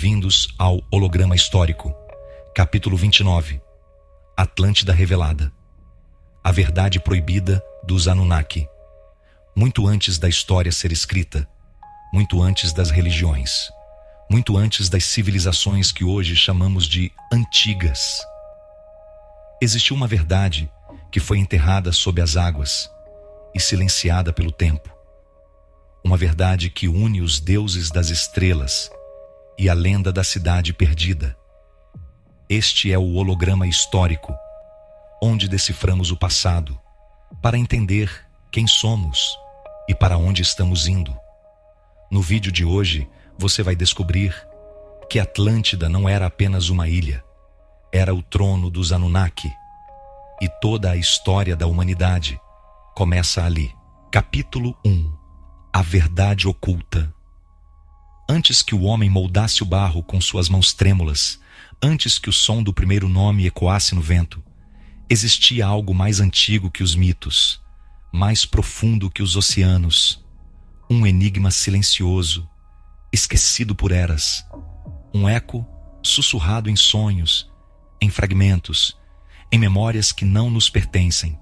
Bem-vindos ao Holograma Histórico, capítulo 29, Atlântida Revelada. A verdade proibida dos Anunnaki. Muito antes da história ser escrita, muito antes das religiões, muito antes das civilizações que hoje chamamos de antigas. Existiu uma verdade que foi enterrada sob as águas e silenciada pelo tempo. Uma verdade que une os deuses das estrelas e a lenda da cidade perdida. Este é o holograma histórico, onde deciframos o passado para entender quem somos e para onde estamos indo. No vídeo de hoje, você vai descobrir que Atlântida não era apenas uma ilha, era o trono dos Anunnaki, e toda a história da humanidade começa ali. Capítulo 1. A verdade oculta. Antes que o homem moldasse o barro com suas mãos trêmulas, antes que o som do primeiro nome ecoasse no vento, existia algo mais antigo que os mitos, mais profundo que os oceanos, um enigma silencioso, esquecido por eras, um eco sussurrado em sonhos, em fragmentos, em memórias que não nos pertencem.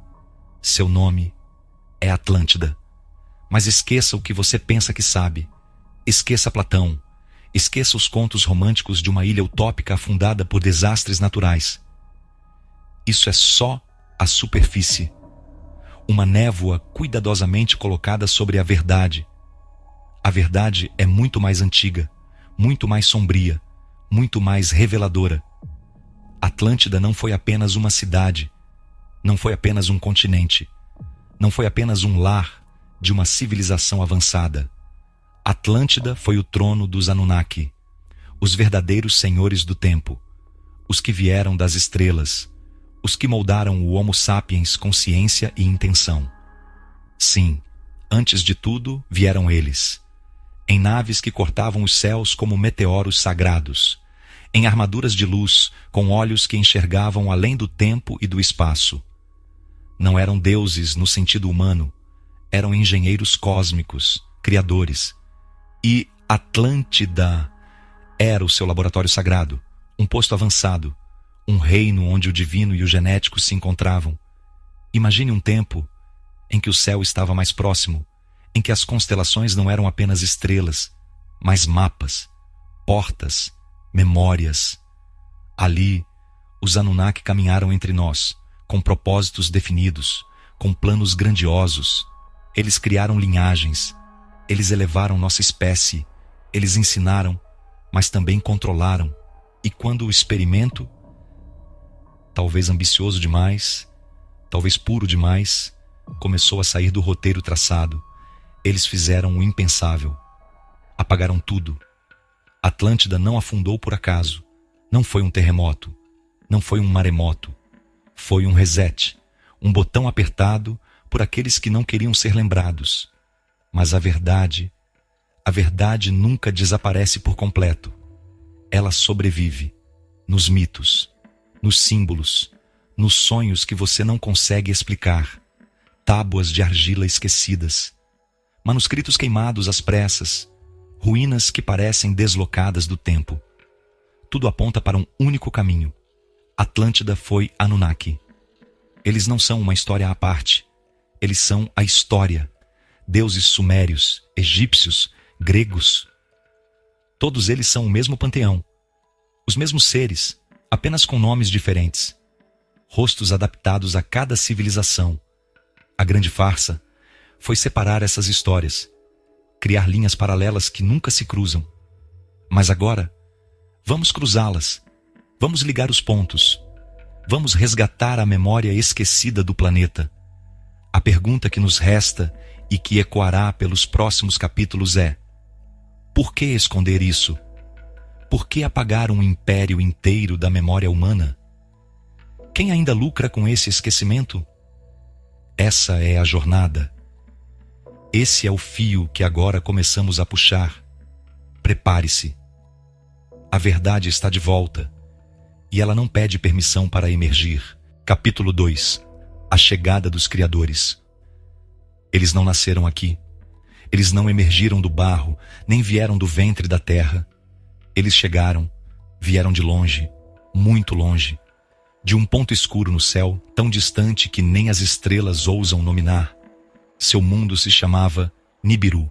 Seu nome é Atlântida. Mas esqueça o que você pensa que sabe. Esqueça Platão. Esqueça os contos românticos de uma ilha utópica afundada por desastres naturais. Isso é só a superfície. Uma névoa cuidadosamente colocada sobre a verdade. A verdade é muito mais antiga, muito mais sombria, muito mais reveladora. Atlântida não foi apenas uma cidade, não foi apenas um continente, não foi apenas um lar de uma civilização avançada. Atlântida foi o trono dos Anunnaki, os verdadeiros senhores do tempo, os que vieram das estrelas, os que moldaram o Homo sapiens com ciência e intenção. Sim, antes de tudo vieram eles, em naves que cortavam os céus como meteoros sagrados, em armaduras de luz, com olhos que enxergavam além do tempo e do espaço. Não eram deuses no sentido humano, eram engenheiros cósmicos, criadores. E Atlântida era o seu laboratório sagrado, um posto avançado, um reino onde o divino e o genético se encontravam. Imagine um tempo em que o céu estava mais próximo, em que as constelações não eram apenas estrelas, mas mapas, portas, memórias. Ali, os Anunnaki caminharam entre nós, com propósitos definidos, com planos grandiosos. Eles criaram linhagens, eles elevaram nossa espécie, eles ensinaram, mas também controlaram. E quando o experimento, talvez ambicioso demais, talvez puro demais, começou a sair do roteiro traçado, eles fizeram o impensável. Apagaram tudo. Atlântida não afundou por acaso. Não foi um terremoto, não foi um maremoto. Foi um reset, um botão apertado por aqueles que não queriam ser lembrados. Mas a verdade nunca desaparece por completo. Ela sobrevive nos mitos, nos símbolos, nos sonhos que você não consegue explicar, tábuas de argila esquecidas, manuscritos queimados às pressas, ruínas que parecem deslocadas do tempo. Tudo aponta para um único caminho. Atlântida foi Anunnaki. Eles não são uma história à parte. Eles são a história. Deuses sumérios, egípcios, gregos. Todos eles são o mesmo panteão. Os mesmos seres, apenas com nomes diferentes. Rostos adaptados a cada civilização. A grande farsa foi separar essas histórias, criar linhas paralelas que nunca se cruzam. Mas agora, vamos cruzá-las. Vamos ligar os pontos. Vamos resgatar a memória esquecida do planeta. A pergunta que nos resta e que ecoará pelos próximos capítulos é: por que esconder isso? Por que apagar um império inteiro da memória humana? Quem ainda lucra com esse esquecimento? Essa é a jornada. Esse é o fio que agora começamos a puxar. Prepare-se. A verdade está de volta. E ela não pede permissão para emergir. Capítulo 2. A chegada dos criadores. Eles não nasceram aqui. Eles não emergiram do barro, nem vieram do ventre da terra. Eles chegaram, vieram de longe, muito longe, de um ponto escuro no céu, tão distante que nem as estrelas ousam nominar. Seu mundo se chamava Nibiru,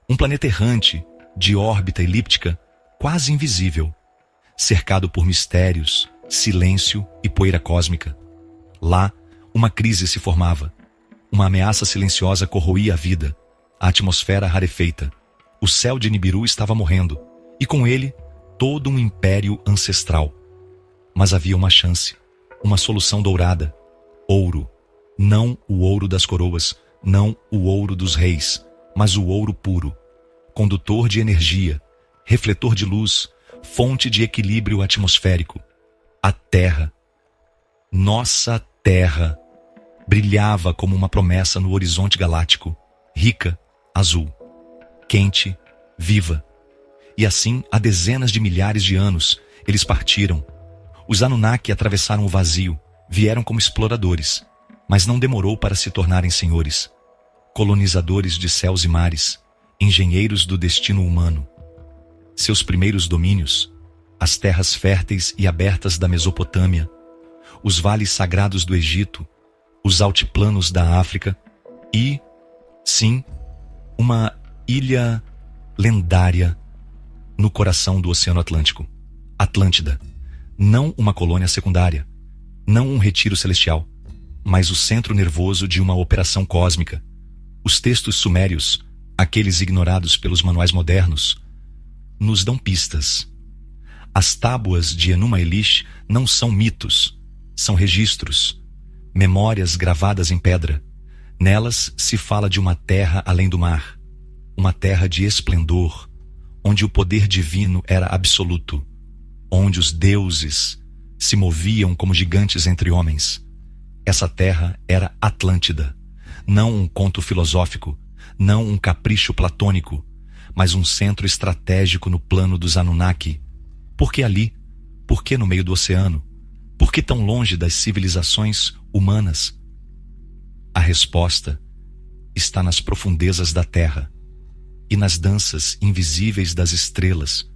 um planeta errante, de órbita elíptica, quase invisível, cercado por mistérios, silêncio e poeira cósmica. Lá, uma crise se formava. Uma ameaça silenciosa corroía a vida, a atmosfera rarefeita. O céu de Nibiru estava morrendo, e com ele, todo um império ancestral. Mas havia uma chance, uma solução dourada. Ouro. Não o ouro das coroas, não o ouro dos reis, mas o ouro puro. Condutor de energia, refletor de luz, fonte de equilíbrio atmosférico. A Terra. Nossa Terra. Brilhava como uma promessa no horizonte galáctico, rica, azul, quente, viva. E assim, há dezenas de milhares de anos, eles partiram. Os Anunnaki atravessaram o vazio, vieram como exploradores, mas não demorou para se tornarem senhores, colonizadores de céus e mares, engenheiros do destino humano. Seus primeiros domínios, as terras férteis e abertas da Mesopotâmia, os vales sagrados do Egito, os altiplanos da África e, sim, uma ilha lendária no coração do Oceano Atlântico, Atlântida. Não uma colônia secundária, não um retiro celestial, mas o centro nervoso de uma operação cósmica. Os textos sumérios, aqueles ignorados pelos manuais modernos, nos dão pistas. As tábuas de Enuma Elish não são mitos, são registros, memórias gravadas em pedra. Nelas se fala de uma terra além do mar, uma terra de esplendor, onde o poder divino era absoluto, onde os deuses se moviam como gigantes entre homens. Essa terra era Atlântida, não um conto filosófico, não um capricho platônico, mas um centro estratégico no plano dos Anunnaki. Por que ali? Por que no meio do oceano? Por que tão longe das civilizações humanas? A resposta está nas profundezas da Terra e nas danças invisíveis das estrelas.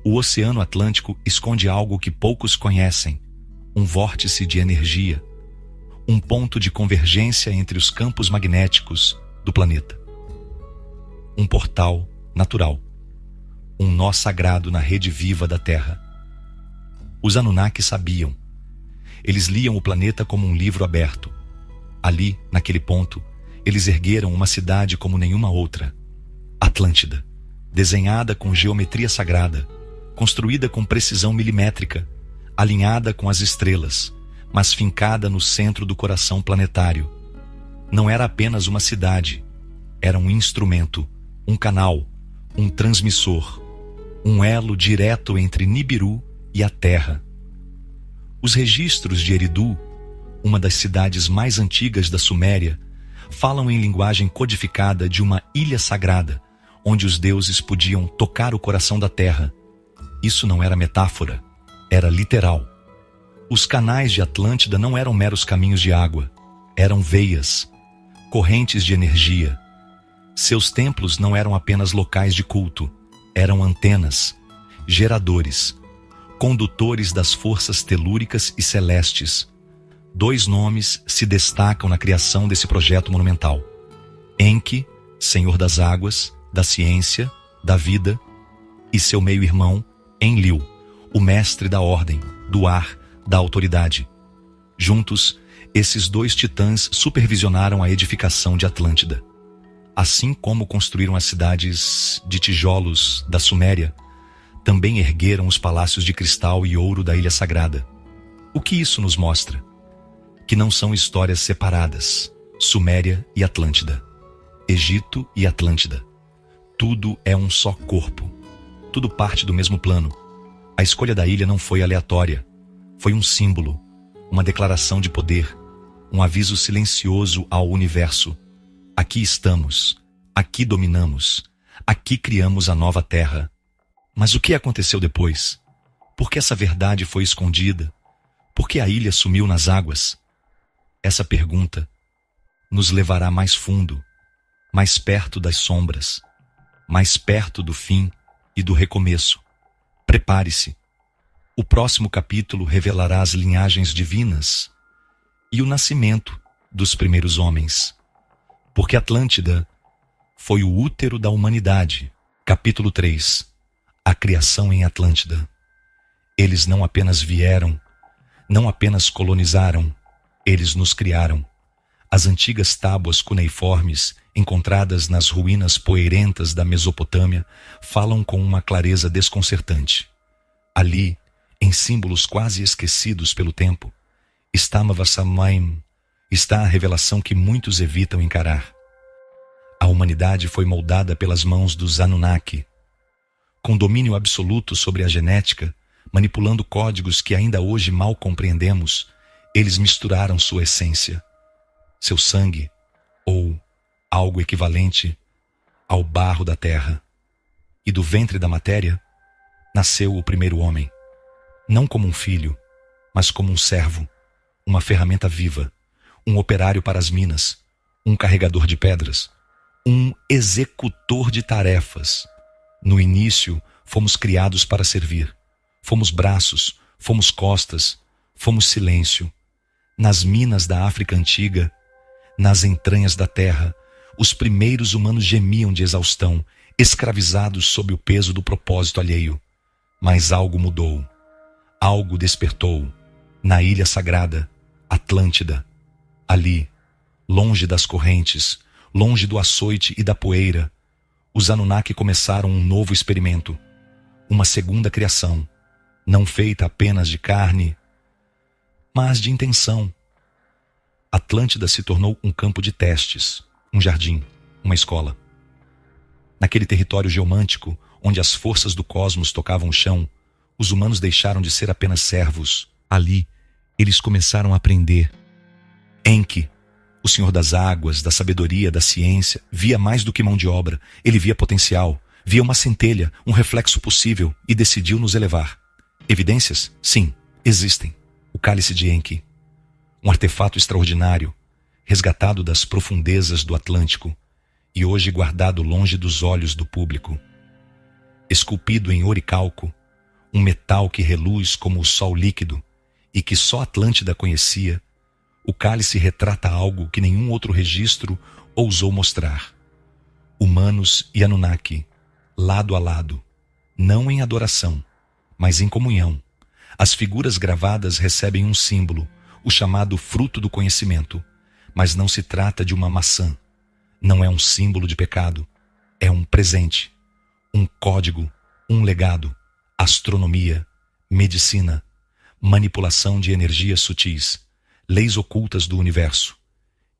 O Oceano Atlântico esconde algo que poucos conhecem, um vórtice de energia, um ponto de convergência entre os campos magnéticos do planeta. Um portal natural, um nó sagrado na rede viva da Terra. Os Anunnaki sabiam. Eles liam o planeta como um livro aberto. Ali, naquele ponto, eles ergueram uma cidade como nenhuma outra. Atlântida, desenhada com geometria sagrada, construída com precisão milimétrica, alinhada com as estrelas, mas fincada no centro do coração planetário. Não era apenas uma cidade, era um instrumento, um canal, um transmissor, um elo direto entre Nibiru e a Terra. Os registros de Eridu, uma das cidades mais antigas da Suméria, falam em linguagem codificada de uma ilha sagrada, onde os deuses podiam tocar o coração da Terra. Isso não era metáfora, era literal. Os canais de Atlântida não eram meros caminhos de água, eram veias, correntes de energia. Seus templos não eram apenas locais de culto, eram antenas, geradores, condutores das forças telúricas e celestes. Dois nomes se destacam na criação desse projeto monumental: Enki, Senhor das Águas, da Ciência, da Vida, e seu meio-irmão, Enlil, o mestre da ordem, do ar, da autoridade. Juntos, esses dois titãs supervisionaram a edificação de Atlântida. Assim como construíram as cidades de tijolos da Suméria, também ergueram os palácios de cristal e ouro da Ilha Sagrada. O que isso nos mostra? Que não são histórias separadas, Suméria e Atlântida, Egito e Atlântida. Tudo é um só corpo. Tudo parte do mesmo plano. A escolha da ilha não foi aleatória. Foi um símbolo, uma declaração de poder, um aviso silencioso ao universo. Aqui estamos, aqui dominamos, aqui criamos a nova Terra. Mas o que aconteceu depois? Por que essa verdade foi escondida? Por que a ilha sumiu nas águas? Essa pergunta nos levará mais fundo, mais perto das sombras, mais perto do fim e do recomeço. Prepare-se. O próximo capítulo revelará as linhagens divinas e o nascimento dos primeiros homens. Porque Atlântida foi o útero da humanidade. Capítulo 3. A criação em Atlântida. Eles não apenas vieram, não apenas colonizaram, eles nos criaram. As antigas tábuas cuneiformes, encontradas nas ruínas poeirentas da Mesopotâmia, falam com uma clareza desconcertante. Ali, em símbolos quase esquecidos pelo tempo, está a revelação que muitos evitam encarar. A humanidade foi moldada pelas mãos dos Anunnaki. Com domínio absoluto sobre a genética, manipulando códigos que ainda hoje mal compreendemos, eles misturaram sua essência, seu sangue, ou algo equivalente ao barro da terra. E do ventre da matéria, nasceu o primeiro homem. Não como um filho, mas como um servo, uma ferramenta viva, um operário para as minas, um carregador de pedras, um executor de tarefas. No início, fomos criados para servir. Fomos braços, fomos costas, fomos silêncio. Nas minas da África antiga, nas entranhas da terra, os primeiros humanos gemiam de exaustão, escravizados sob o peso do propósito alheio. Mas algo mudou. Algo despertou. Na ilha sagrada, Atlântida. Ali, longe das correntes, longe do açoite e da poeira, os Anunnaki começaram um novo experimento. Uma segunda criação, não feita apenas de carne, mas de intenção. Atlântida se tornou um campo de testes, um jardim, uma escola. Naquele território geomântico, onde as forças do cosmos tocavam o chão, os humanos deixaram de ser apenas servos. Ali, eles começaram a aprender. Enki, o senhor das águas, da sabedoria, da ciência, via mais do que mão de obra. Ele via potencial, via uma centelha, um reflexo possível e decidiu nos elevar. Evidências? Sim, existem. O cálice de Enki, um artefato extraordinário, resgatado das profundezas do Atlântico e hoje guardado longe dos olhos do público. Esculpido em oricalco, um metal que reluz como o sol líquido e que só Atlântida conhecia, o cálice retrata algo que nenhum outro registro ousou mostrar. Humanos e Anunnaki, lado a lado, não em adoração, mas em comunhão. As figuras gravadas recebem um símbolo, o chamado fruto do conhecimento, mas não se trata de uma maçã. Não é um símbolo de pecado, é um presente, um código, um legado, astronomia, medicina, manipulação de energias sutis, leis ocultas do universo.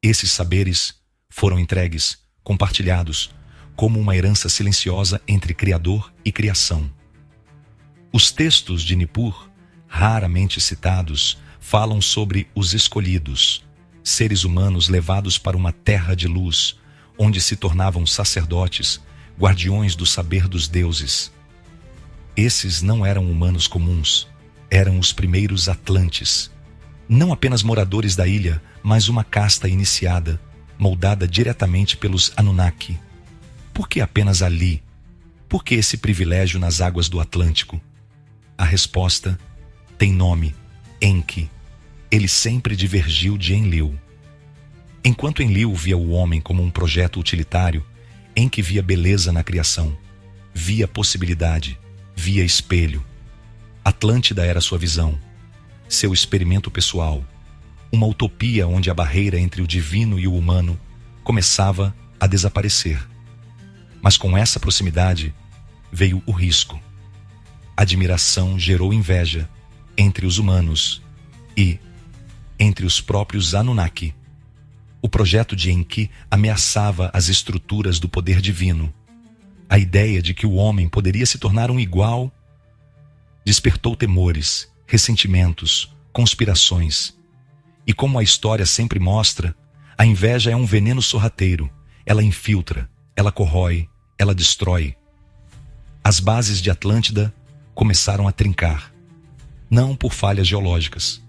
Esses saberes foram entregues, compartilhados, como uma herança silenciosa entre Criador e criação. Os textos de Nippur, raramente citados, falam sobre os escolhidos, seres humanos levados para uma terra de luz, onde se tornavam sacerdotes, guardiões do saber dos deuses. Esses não eram humanos comuns, eram os primeiros Atlantes. Não apenas moradores da ilha, mas uma casta iniciada, moldada diretamente pelos Anunnaki. Por que apenas ali? Por que esse privilégio nas águas do Atlântico? A resposta tem nome, Enki. Ele sempre divergiu de Enlil. Enquanto Enlil via o homem como um projeto utilitário, Enki via beleza na criação, via possibilidade, via espelho. Atlântida era sua visão, seu experimento pessoal, uma utopia onde a barreira entre o divino e o humano começava a desaparecer. Mas com essa proximidade veio o risco. Admiração gerou inveja entre os humanos e entre os próprios Anunnaki. O projeto de Enki ameaçava as estruturas do poder divino. A ideia de que o homem poderia se tornar um igual despertou temores, ressentimentos, conspirações. E como a história sempre mostra, a inveja é um veneno sorrateiro. Ela infiltra, ela corrói, ela destrói. As bases de Atlântida começaram a trincar, não por falhas geológicas,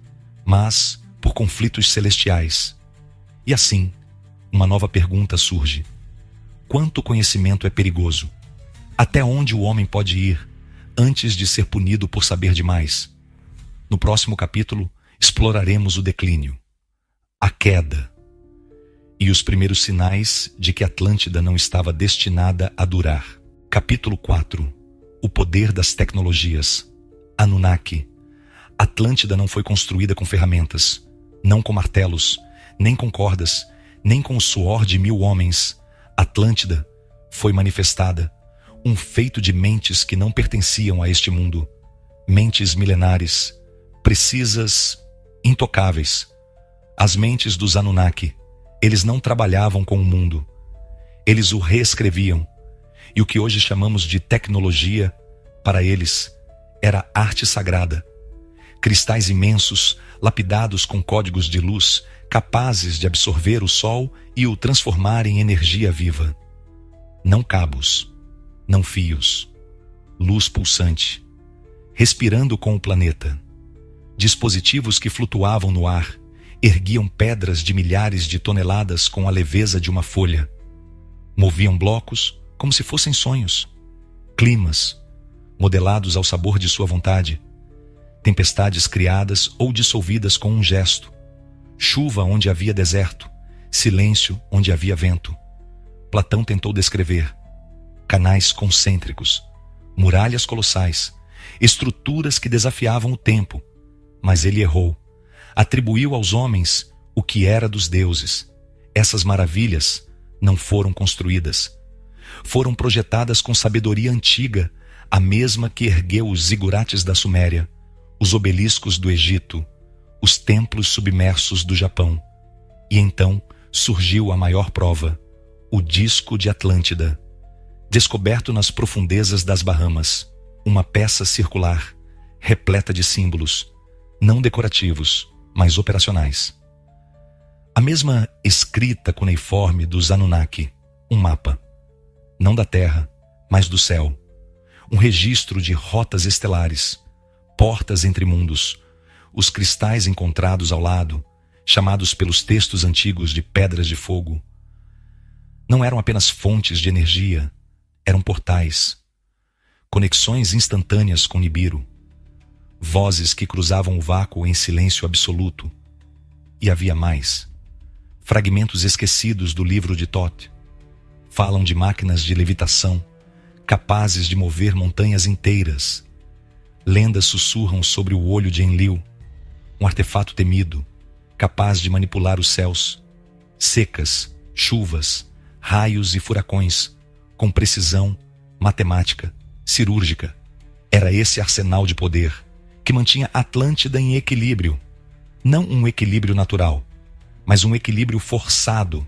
mas por conflitos celestiais. E assim, uma nova pergunta surge. Quanto conhecimento é perigoso? Até onde o homem pode ir? antes de ser punido por saber demais. No próximo capítulo, exploraremos o declínio, a queda e os primeiros sinais de que Atlântida não estava destinada a durar. Capítulo 4. O poder das tecnologias. Anunnaki. Atlântida não foi construída com ferramentas, não com martelos, nem com cordas, nem com o suor de 1000 homens. Atlântida foi manifestada, um feito de mentes que não pertenciam a este mundo. Mentes milenares, precisas, intocáveis. As mentes dos Anunnaki. Eles não trabalhavam com o mundo. Eles o reescreviam. E o que hoje chamamos de tecnologia, para eles, era arte sagrada. Cristais imensos, lapidados com códigos de luz, capazes de absorver o sol e o transformar em energia viva. Não cabos, não fios. Luz pulsante, respirando com o planeta. Dispositivos que flutuavam no ar, erguiam pedras de milhares de toneladas com a leveza de uma folha. Moviam blocos como se fossem sonhos. Climas, modelados ao sabor de sua vontade. Tempestades criadas ou dissolvidas com um gesto. Chuva onde havia deserto. Silêncio onde havia vento. Platão tentou descrever canais concêntricos, muralhas colossais, estruturas que desafiavam o tempo. Mas ele errou. Atribuiu aos homens o que era dos deuses. Essas maravilhas não foram construídas. Foram projetadas com sabedoria antiga, a mesma que ergueu os zigurates da Suméria, os obeliscos do Egito, os templos submersos do Japão. E então surgiu a maior prova, o disco de Atlântida, descoberto nas profundezas das Bahamas, uma peça circular, repleta de símbolos, não decorativos, mas operacionais. A mesma escrita cuneiforme dos Anunnaki, um mapa, não da Terra, mas do céu, um registro de rotas estelares, portas entre mundos, os cristais encontrados ao lado, chamados pelos textos antigos de pedras de fogo. Não eram apenas fontes de energia, eram portais, conexões instantâneas com Nibiru, vozes que cruzavam o vácuo em silêncio absoluto. E havia mais. Fragmentos esquecidos do livro de Thoth falam de máquinas de levitação, capazes de mover montanhas inteiras. Lendas sussurram sobre o olho de Enlil, um artefato temido, capaz de manipular os céus. Secas, chuvas, raios e furacões, com precisão matemática, cirúrgica. Era esse arsenal de poder que mantinha Atlântida em equilíbrio. Não um equilíbrio natural, mas um equilíbrio forçado,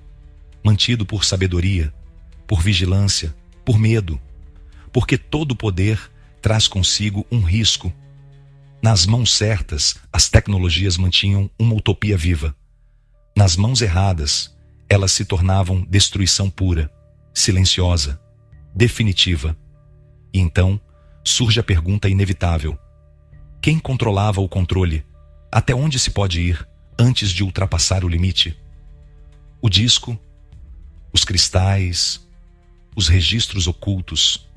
mantido por sabedoria, por vigilância, por medo, porque todo poder traz consigo um risco. Nas mãos certas, as tecnologias mantinham uma utopia viva. Nas mãos erradas, elas se tornavam destruição pura, silenciosa, definitiva. E então surge a pergunta inevitável: quem controlava o controle? Até onde se pode ir antes de ultrapassar o limite? O disco, os cristais, os registros ocultos,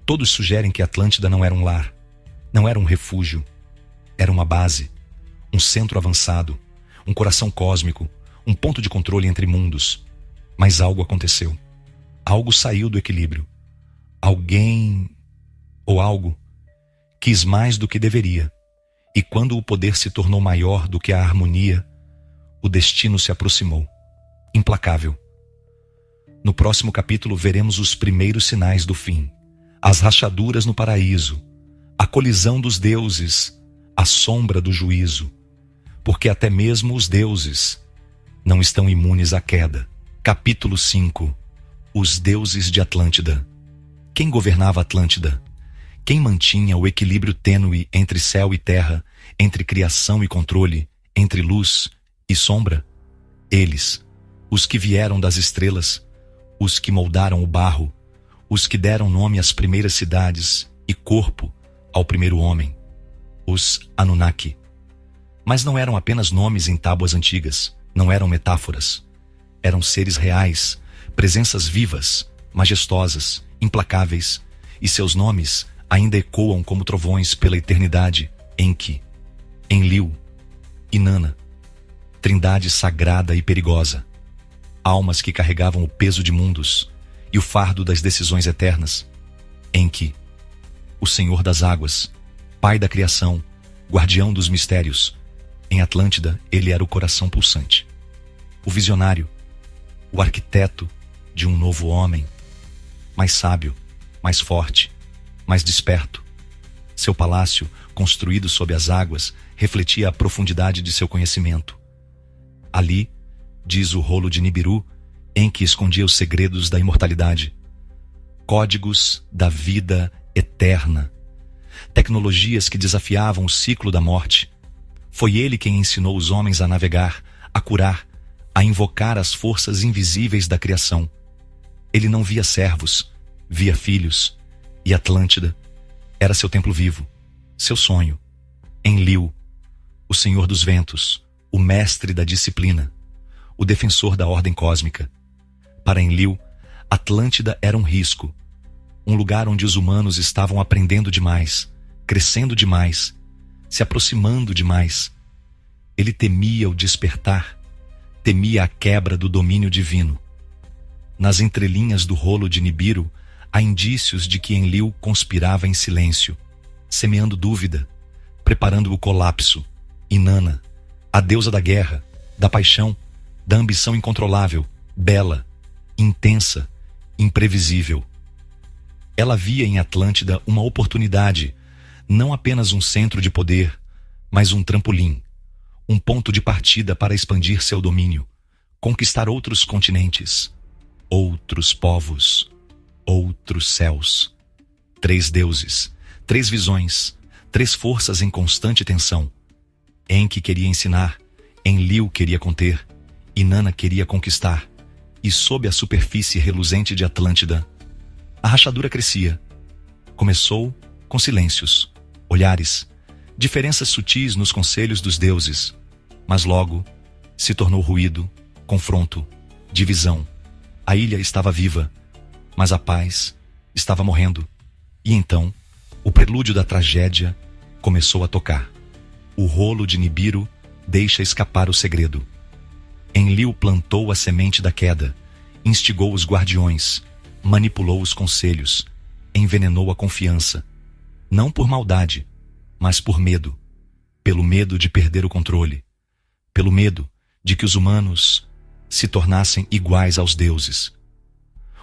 todos sugerem que Atlântida não era um lar, não era um refúgio, era uma base, um centro avançado, um coração cósmico, um ponto de controle entre mundos. Mas algo aconteceu. Algo saiu do equilíbrio. Alguém ou algo quis mais do que deveria. E quando o poder se tornou maior do que a harmonia, o destino se aproximou, implacável. No próximo capítulo veremos os primeiros sinais do fim, as rachaduras no paraíso, a colisão dos deuses, a sombra do juízo, porque até mesmo os deuses não estão imunes à queda. Capítulo 5. Os deuses de Atlântida. Quem governava Atlântida? Quem mantinha o equilíbrio tênue entre céu e terra, entre criação e controle, entre luz e sombra? Eles, os que vieram das estrelas, os que moldaram o barro, os que deram nome às primeiras cidades e corpo ao primeiro homem, os Anunnaki. Mas não eram apenas nomes em tábuas antigas, não eram metáforas. Eram seres reais, presenças vivas, majestosas, implacáveis, e seus nomes ainda ecoam como trovões pela eternidade Enki, Enlil, Inanna, trindade sagrada e perigosa, almas que carregavam o peso de mundos e o fardo das decisões eternas. Enki, o Senhor das águas, Pai da criação, guardião dos mistérios. Em Atlântida, ele era o coração pulsante, o visionário, o arquiteto de um novo homem, mais sábio, mais forte, mais desperto. Seu palácio, construído sob as águas, refletia a profundidade de seu conhecimento. Ali, diz o rolo de Nibiru, Enki escondia os segredos da imortalidade, códigos da vida eterna, tecnologias que desafiavam o ciclo da morte. Foi ele quem ensinou os homens a navegar, a curar, a invocar as forças invisíveis da criação. Ele não via servos, via filhos, e Atlântida era seu templo vivo, seu sonho. Enlil, o Senhor dos Ventos, o mestre da disciplina, o defensor da ordem cósmica. Para Enlil, Atlântida era um risco, um lugar onde os humanos estavam aprendendo demais, crescendo demais, se aproximando demais. Ele temia o despertar, temia a quebra do domínio divino. Nas entrelinhas do rolo de Nibiru, há indícios de que Enlil conspirava em silêncio, semeando dúvida, preparando o colapso. Inanna, a deusa da guerra, da paixão, da ambição incontrolável, bela, intensa, imprevisível. Ela via em Atlântida uma oportunidade, não apenas um centro de poder, mas um trampolim, um ponto de partida para expandir seu domínio, conquistar outros continentes, outros povos, outros céus. 3 deuses, 3 visões, 3 forças em constante tensão. Enki queria ensinar, Enlil queria conter, Inanna queria conquistar, e sob a superfície reluzente de Atlântida, a rachadura crescia. Começou com silêncios, olhares, diferenças sutis nos conselhos dos deuses, mas logo se tornou ruído, confronto, divisão. A ilha estava viva, mas a paz estava morrendo. E então, o prelúdio da tragédia começou a tocar. O rolo de Nibiru deixa escapar o segredo. Enlil plantou a semente da queda, instigou os guardiões, manipulou os conselhos, envenenou a confiança, não por maldade, mas por medo, pelo medo de perder o controle, pelo medo de que os humanos se tornassem iguais aos deuses.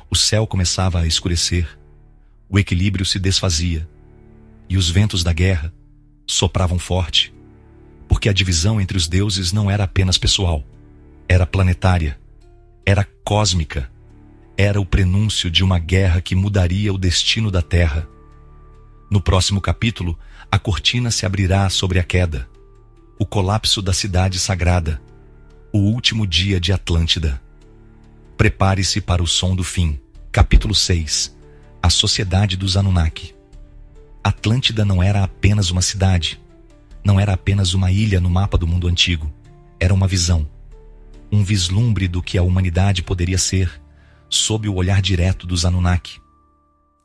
O céu começava a escurecer, o equilíbrio se desfazia, e os ventos da guerra sopravam forte, porque a divisão entre os deuses não era apenas pessoal, era planetária, era cósmica, era o prenúncio de uma guerra que mudaria o destino da Terra. No próximo capítulo, a cortina se abrirá sobre a queda, o colapso da cidade sagrada, o último dia de Atlântida. Prepare-se para o som do fim. Capítulo 6. A Sociedade dos Anunnaki. Atlântida não era apenas uma cidade, não era apenas uma ilha no mapa do mundo antigo. Era uma visão, um vislumbre do que a humanidade poderia ser, sob o olhar direto dos Anunnaki.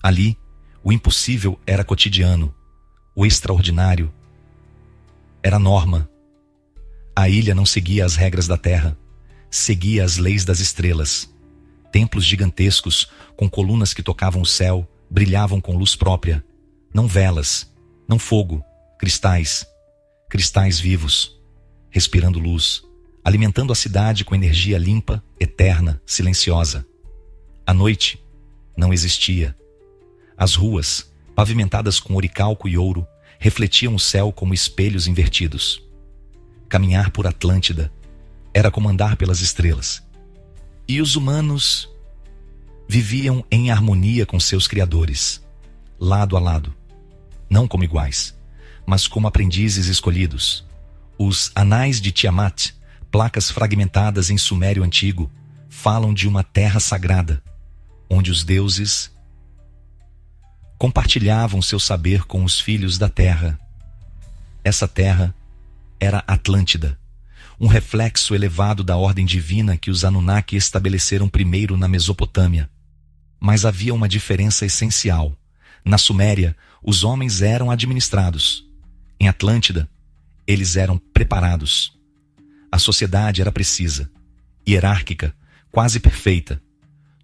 Ali, o impossível era cotidiano, o extraordinário era norma. A ilha não seguia as regras da Terra, seguia as leis das estrelas. Templos gigantescos, com colunas que tocavam o céu, brilhavam com luz própria. Não velas, não fogo, cristais. Cristais vivos, respirando luz, alimentando a cidade com energia limpa, eterna, silenciosa. A noite não existia. As ruas, pavimentadas com oricalco e ouro, refletiam o céu como espelhos invertidos. Caminhar por Atlântida era como andar pelas estrelas. E os humanos viviam em harmonia com seus criadores, lado a lado, não como iguais, mas como aprendizes escolhidos. Os Anais de Tiamat, placas fragmentadas em sumério antigo, falam de uma terra sagrada, onde os deuses compartilhavam seu saber com os filhos da terra. Essa terra era Atlântida, um reflexo elevado da ordem divina que os Anunnaki estabeleceram primeiro na Mesopotâmia. Mas havia uma diferença essencial. Na Suméria, Os homens eram administrados. Em Atlântida, eles eram preparados. A sociedade era precisa, hierárquica, quase perfeita.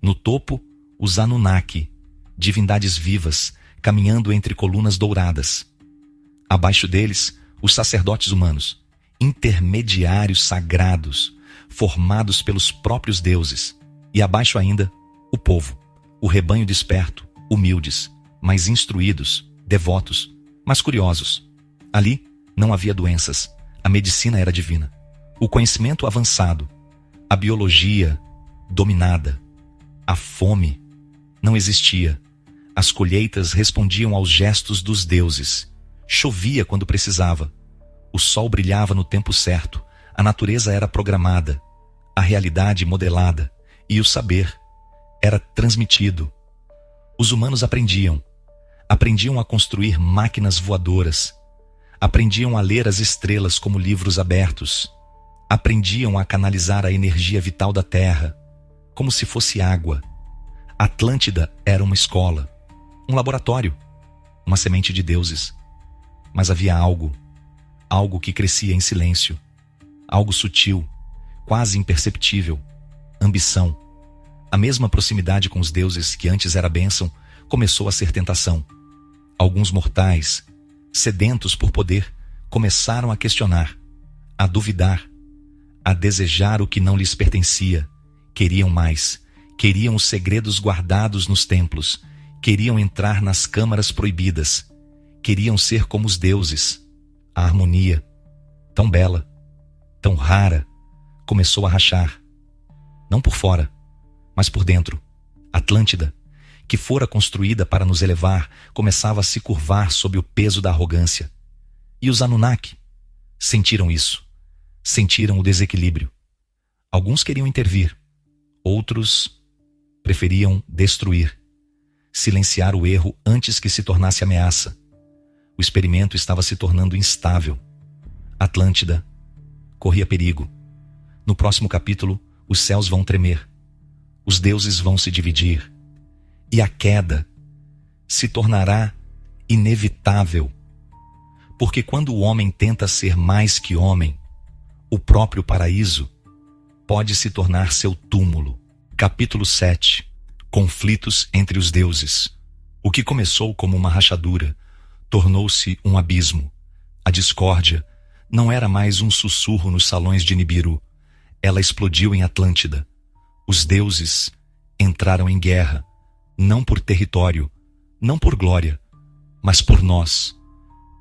No topo, os Anunnaki, divindades vivas, caminhando entre colunas douradas. Abaixo deles, os sacerdotes humanos, intermediários sagrados, formados pelos próprios deuses. E abaixo ainda, o povo, o rebanho desperto, humildes, mas instruídos, devotos, mas curiosos. Ali não havia doenças, a medicina era divina, o conhecimento avançado, a biologia dominada, a fome não existia, as colheitas respondiam aos gestos dos deuses, chovia quando precisava, o sol brilhava no tempo certo, a natureza era programada, a realidade modelada e o saber era transmitido. Os humanos aprendiam a construir máquinas voadoras, aprendiam a ler as estrelas como livros abertos, aprendiam a canalizar a energia vital da Terra, como se fosse água. Atlântida era uma escola, um laboratório, uma semente de deuses. Mas havia algo que crescia em silêncio, algo sutil, quase imperceptível, ambição. A mesma proximidade com os deuses que antes era bênção, começou a ser tentação. Alguns mortais, sedentos por poder, começaram a questionar, a duvidar, a desejar o que não lhes pertencia. Queriam mais, queriam os segredos guardados nos templos, queriam entrar nas câmaras proibidas, queriam ser como os deuses. A harmonia, tão bela, tão rara, começou a rachar. Não por fora, mas por dentro. Atlântida, que fora construída para nos elevar, começava a se curvar sob o peso da arrogância. E os Anunnaki sentiram isso, sentiram o desequilíbrio. Alguns queriam intervir, outros preferiam destruir, silenciar o erro antes que se tornasse ameaça. O experimento estava se tornando instável. Atlântida corria perigo. No próximo capítulo, os céus vão tremer, os deuses vão se dividir, e a queda se tornará inevitável. Porque quando o homem tenta ser mais que homem, o próprio paraíso pode se tornar seu túmulo. Capítulo 7. Conflitos entre os deuses. O que começou como uma rachadura tornou-se um abismo. A discórdia não era mais um sussurro nos salões de Nibiru. Ela explodiu em Atlântida. Os deuses entraram em guerra, não por território, não por glória, mas por nós,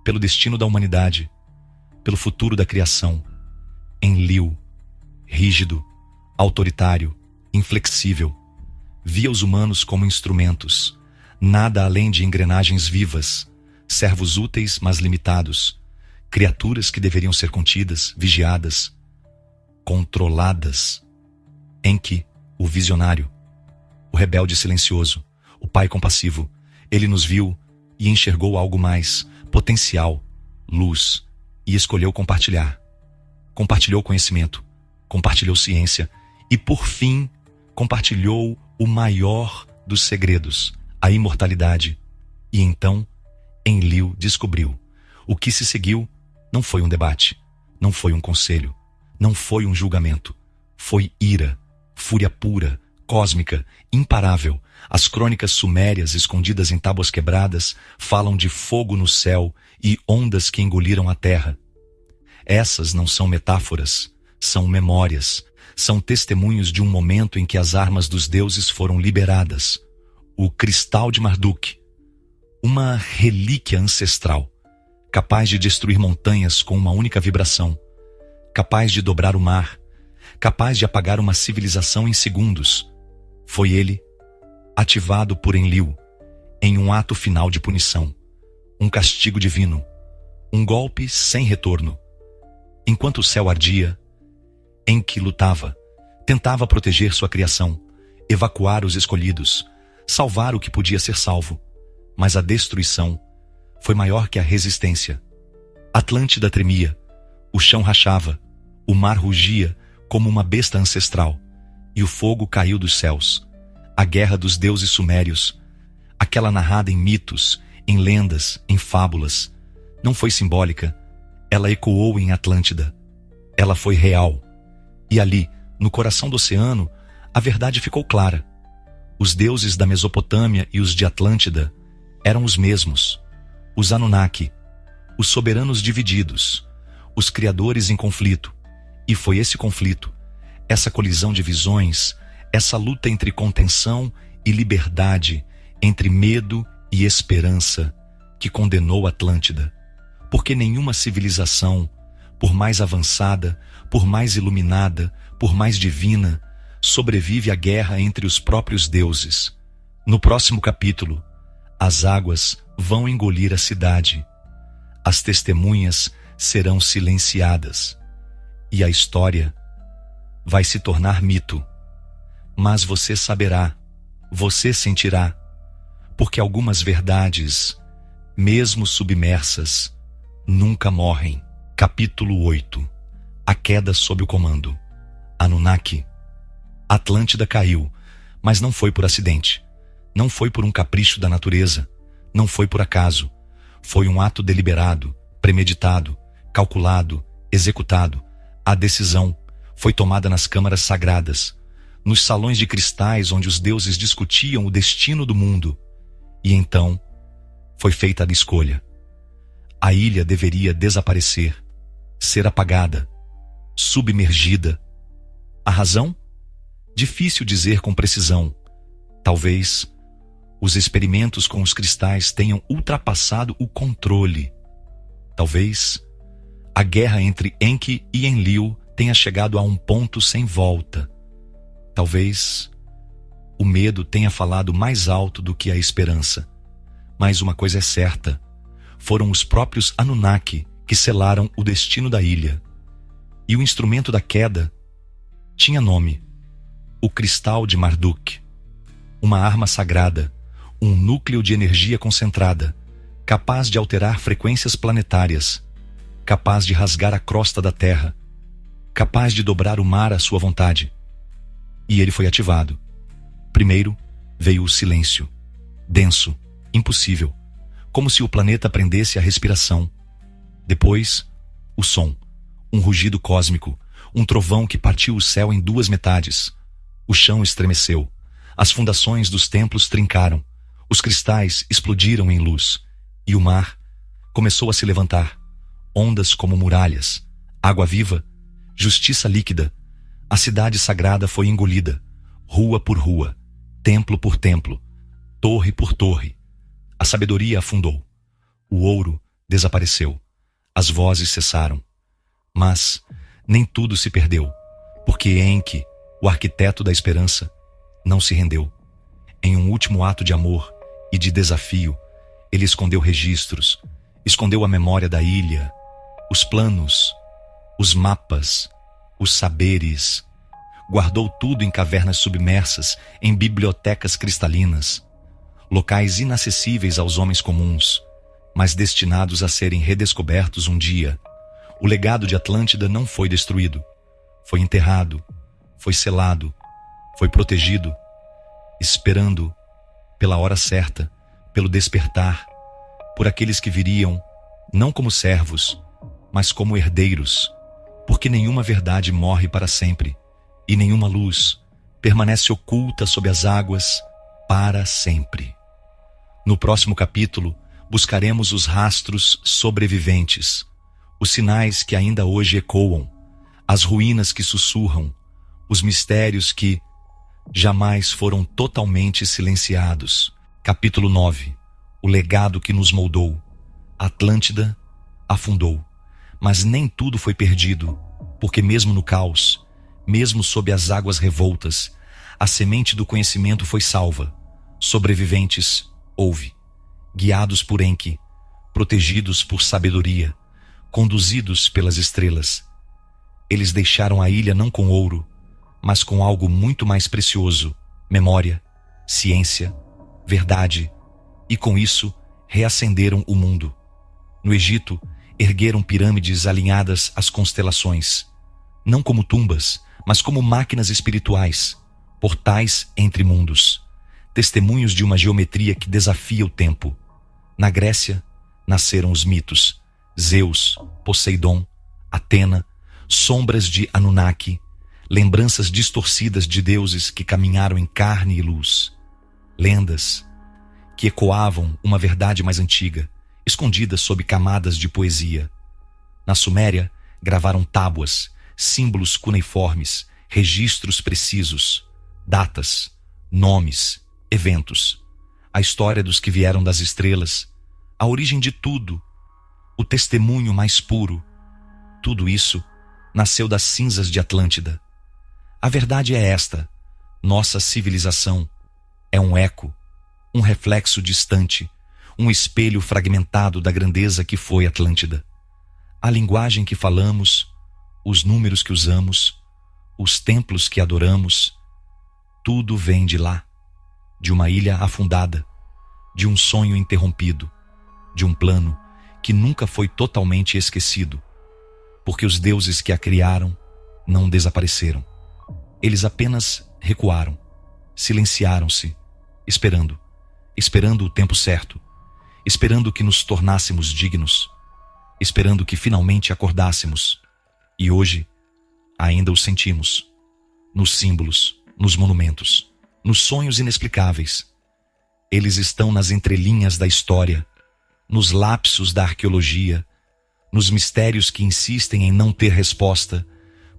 pelo destino da humanidade, pelo futuro da criação. Enlil, rígido, autoritário, inflexível, via os humanos como instrumentos, nada além de engrenagens vivas, servos úteis, mas limitados, criaturas que deveriam ser contidas, vigiadas, controladas. Enki, o visionário, o rebelde silencioso, o pai compassivo, ele nos viu e enxergou algo mais, potencial, luz, e escolheu compartilhar. Compartilhou conhecimento, compartilhou ciência e, por fim, compartilhou o maior dos segredos, a imortalidade. E então, Enlil descobriu. O que se seguiu não foi um debate, não foi um conselho, não foi um julgamento. Foi ira, fúria pura, cósmica, imparável. As crônicas sumérias escondidas em tábuas quebradas falam de fogo no céu e ondas que engoliram a terra. Essas não são metáforas, são memórias, são testemunhos de um momento em que as armas dos deuses foram liberadas. O cristal de Marduk, uma relíquia ancestral, capaz de destruir montanhas com uma única vibração, capaz de dobrar o mar, capaz de apagar uma civilização em segundos. Foi ele, ativado por Enlil, em um ato final de punição, um castigo divino, um golpe sem retorno. Enquanto o céu ardia, Enki lutava, tentava proteger sua criação, evacuar os escolhidos, salvar o que podia ser salvo, mas a destruição foi maior que a resistência. Atlântida tremia, o chão rachava, o mar rugia como uma besta ancestral, e o fogo caiu dos céus. A guerra dos deuses sumérios, aquela narrada em mitos, em lendas, em fábulas. Não foi simbólica. Ela ecoou em Atlântida. Ela foi real. E ali, no coração do oceano, a verdade ficou clara. Os deuses da Mesopotâmia e os de Atlântida eram os mesmos. Os Anunnaki, os soberanos divididos, os criadores em conflito. E foi esse conflito, essa colisão de visões, essa luta entre contenção e liberdade, entre medo e esperança, que condenou Atlântida. Porque nenhuma civilização, por mais avançada, por mais iluminada, por mais divina, sobrevive à guerra entre os próprios deuses. No próximo capítulo, as águas vão engolir a cidade. As testemunhas serão silenciadas. E a história vai se tornar mito. Mas você saberá, você sentirá, porque algumas verdades, mesmo submersas, nunca morrem. Capítulo 8. A queda sob o comando. Anunnaki. Atlântida caiu, mas não foi por acidente. Não foi por um capricho da natureza. Não foi por acaso. Foi um ato deliberado, premeditado, calculado, executado. A decisão foi tomada nas câmaras sagradas, nos salões de cristais onde os deuses discutiam o destino do mundo. E então foi feita a escolha. A ilha deveria desaparecer, ser apagada, submergida. A razão? Difícil dizer com precisão. Talvez os experimentos com os cristais tenham ultrapassado o controle. Talvez a guerra entre Enki e Enlil tenha chegado a um ponto sem volta. Talvez o medo tenha falado mais alto do que a esperança. Mas uma coisa é certa: foram os próprios Anunnaki que selaram o destino da ilha. E o instrumento da queda tinha nome: o cristal de Marduk. Uma arma sagrada, um núcleo de energia concentrada, capaz de alterar frequências planetárias, capaz de rasgar a crosta da Terra, capaz de dobrar o mar à sua vontade. E ele foi ativado. Primeiro veio o silêncio, denso, impossível, como se o planeta prendesse a respiração. Depois, o som, um rugido cósmico, um trovão que partiu o céu em duas metades. O chão estremeceu, as fundações dos templos trincaram, os cristais explodiram em luz, e o mar começou a se levantar. Ondas como muralhas, água viva, justiça líquida. A cidade sagrada foi engolida, rua por rua, templo por templo, torre por torre. A sabedoria afundou. O ouro desapareceu. As vozes cessaram. Mas nem tudo se perdeu, porque Enki, o arquiteto da esperança, não se rendeu. Em um último ato de amor e de desafio, ele escondeu registros, escondeu a memória da ilha, os planos, os mapas, os saberes. Guardou tudo em cavernas submersas, em bibliotecas cristalinas, locais inacessíveis aos homens comuns, mas destinados a serem redescobertos um dia. O legado de Atlântida não foi destruído, foi enterrado, foi selado, foi protegido, esperando pela hora certa, pelo despertar, por aqueles que viriam, não como servos, mas como herdeiros, porque nenhuma verdade morre para sempre, e nenhuma luz permanece oculta sob as águas para sempre. No próximo capítulo, buscaremos os rastros sobreviventes, os sinais que ainda hoje ecoam, as ruínas que sussurram, os mistérios que jamais foram totalmente silenciados. Capítulo 9. O legado que nos moldou. Atlântida afundou, mas nem tudo foi perdido, porque mesmo no caos, mesmo sob as águas revoltas, a semente do conhecimento foi salva. Sobreviventes houve, guiados por Enki, protegidos por sabedoria, conduzidos pelas estrelas. Eles deixaram a ilha não com ouro, mas com algo muito mais precioso: memória, ciência, verdade, e com isso reacenderam o mundo. No Egito, ergueram pirâmides alinhadas às constelações, não como tumbas, mas como máquinas espirituais, portais entre mundos, testemunhos de uma geometria que desafia o tempo. Na Grécia, nasceram os mitos: Zeus, Poseidon, Atena, sombras de Anunnaki, lembranças distorcidas de deuses que caminharam em carne e luz, lendas que ecoavam uma verdade mais antiga, escondida sob camadas de poesia. Na Suméria, gravaram tábuas, símbolos cuneiformes, registros precisos, datas, nomes, eventos, a história dos que vieram das estrelas, a origem de tudo, o testemunho mais puro. Tudo isso nasceu das cinzas de Atlântida. A verdade é esta: nossa civilização é um eco, um reflexo distante, um espelho fragmentado da grandeza que foi Atlântida. A linguagem que falamos, os números que usamos, os templos que adoramos, tudo vem de lá, de uma ilha afundada, de um sonho interrompido, de um plano que nunca foi totalmente esquecido, porque os deuses que a criaram não desapareceram. Eles apenas recuaram, silenciaram-se, esperando o tempo certo, esperando que nos tornássemos dignos, esperando que finalmente acordássemos. E hoje ainda os sentimos, nos símbolos, nos monumentos, nos sonhos inexplicáveis. Eles estão nas entrelinhas da história, nos lapsos da arqueologia, nos mistérios que insistem em não ter resposta,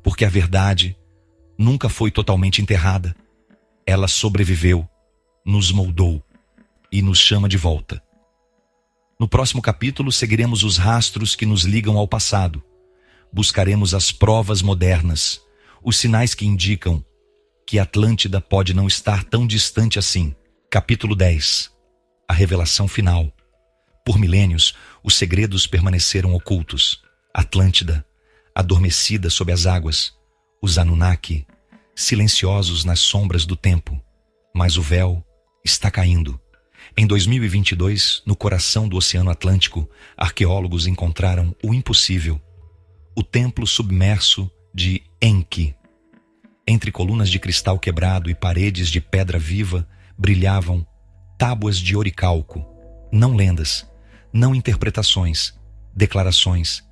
porque a verdade nunca foi totalmente enterrada. Ela sobreviveu, nos moldou e nos chama de volta. No próximo capítulo, seguiremos os rastros que nos ligam ao passado. Buscaremos as provas modernas, os sinais que indicam que Atlântida pode não estar tão distante assim. Capítulo 10. A revelação final. Por milênios, os segredos permaneceram ocultos. Atlântida, adormecida sob as águas. Os Anunnaki, silenciosos nas sombras do tempo. Mas o véu está caindo. Em 2022, no coração do Oceano Atlântico, arqueólogos encontraram o impossível: o templo submerso de Enki. Entre colunas de cristal quebrado e paredes de pedra viva, brilhavam tábuas de oricalco. Não lendas, não interpretações, declarações,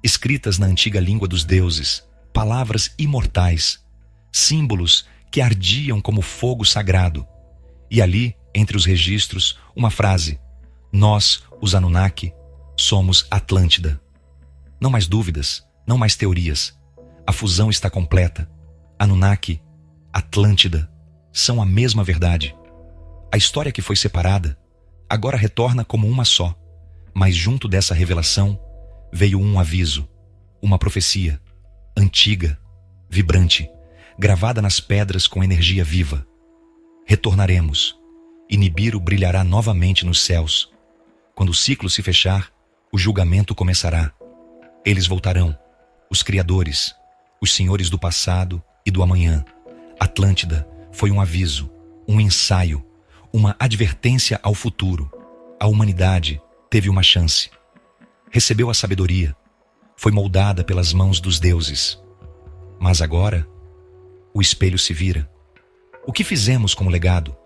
escritas na antiga língua dos deuses, palavras imortais, símbolos que ardiam como fogo sagrado. E ali, entre os registros, uma frase: nós, os Anunnaki, somos Atlântida. Não mais dúvidas, não mais teorias. A fusão está completa. Anunnaki, Atlântida, são a mesma verdade. A história que foi separada agora retorna como uma só. Mas junto dessa revelação veio um aviso, uma profecia, antiga, vibrante, gravada nas pedras com energia viva. Retornaremos, e Nibiru brilhará novamente nos céus. Quando o ciclo se fechar, o julgamento começará. Eles voltarão, os criadores, os senhores do passado e do amanhã. Atlântida foi um aviso, um ensaio, uma advertência ao futuro. A humanidade teve uma chance. Recebeu a sabedoria. Foi moldada pelas mãos dos deuses. Mas agora, o espelho se vira. O que fizemos como legado?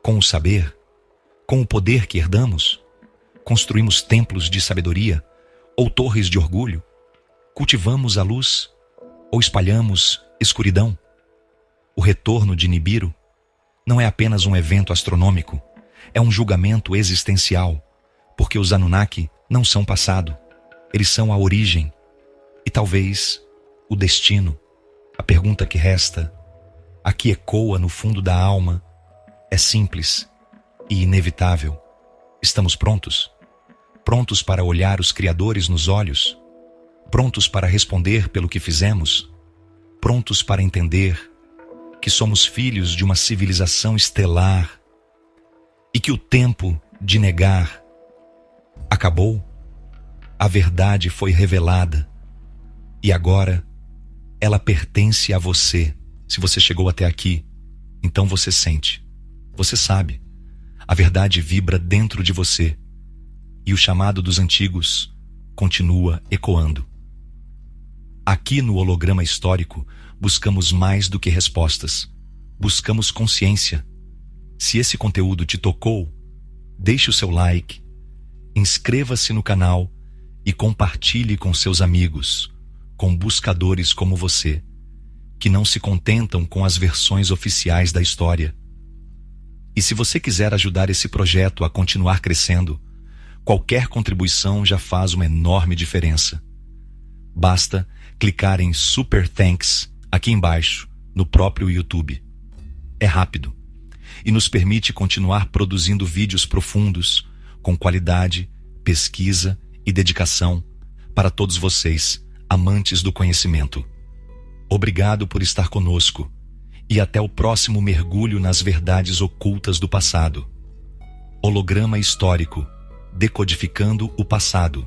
Com o saber? Com o poder que herdamos? Construímos templos de sabedoria ou torres de orgulho? Cultivamos a luz ou espalhamos escuridão? O retorno de Nibiru não é apenas um evento astronômico, é um julgamento existencial, porque os Anunnaki não são passado, eles são a origem e talvez o destino. A pergunta que resta, a que ecoa no fundo da alma, é simples e inevitável. Estamos prontos? Prontos para olhar os criadores nos olhos? Prontos para responder pelo que fizemos? Prontos para entender que somos filhos de uma civilização estelar e que o tempo de negar acabou? A verdade foi revelada e agora ela pertence a você. Se você chegou até aqui, então você sente, você sabe, a verdade vibra dentro de você e o chamado dos antigos continua ecoando. Aqui no holograma histórico, buscamos mais do que respostas, buscamos consciência. Se esse conteúdo te tocou, deixe o seu like Inscreva-se no canal e compartilhe com seus amigos, com buscadores como você, que não se contentam com as versões oficiais da história. E se você quiser ajudar esse projeto a continuar crescendo, qualquer contribuição já faz uma enorme diferença. Basta clicar em Super Thanks aqui embaixo, no próprio YouTube. É rápido e nos permite continuar produzindo vídeos profundos, com qualidade, pesquisa e dedicação para todos vocês, amantes do conhecimento. Obrigado por estar conosco e até o próximo mergulho nas verdades ocultas do passado. Holograma histórico, decodificando o passado.